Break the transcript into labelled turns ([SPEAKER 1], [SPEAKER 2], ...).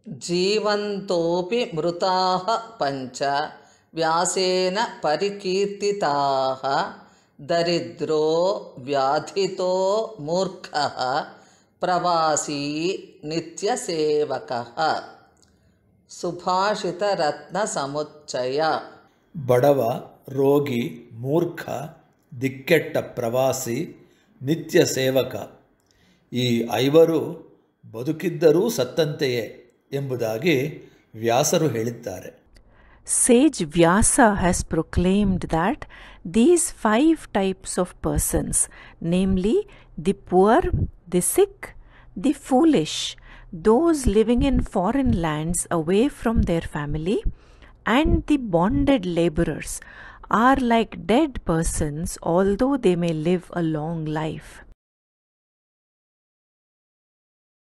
[SPEAKER 1] जीवन्तोऽपि मृताः पञ्च व्यासेन परिकीर्तिताः दरिद्रो व्याधितो मूर्खः प्रवासी नित्यसेवकः सुभाषितरत्नसमुच्चय
[SPEAKER 2] ಬಡವ, ರೋಗಿ, ಮೂರ್ಖ, ದಿಕ್ಕೆಟ್ಟ ಪ್ರವಾಸಿ, ನಿತ್ಯ ಸೇವಕ ಈ ಐವರು ಬದುಕಿದ್ದರೂ ಸತ್ತಂತೆಯೇ ಎಂಬುದಾಗಿ ವ್ಯಾಸರು ಹೇಳಿದ್ದಾರೆ.
[SPEAKER 3] Sage Vyasa has proclaimed that these 5 types of persons, namely the poor, the sick, the foolish, those living in foreign lands away from their family, and the bonded laborers, are like dead persons although they may live a long life.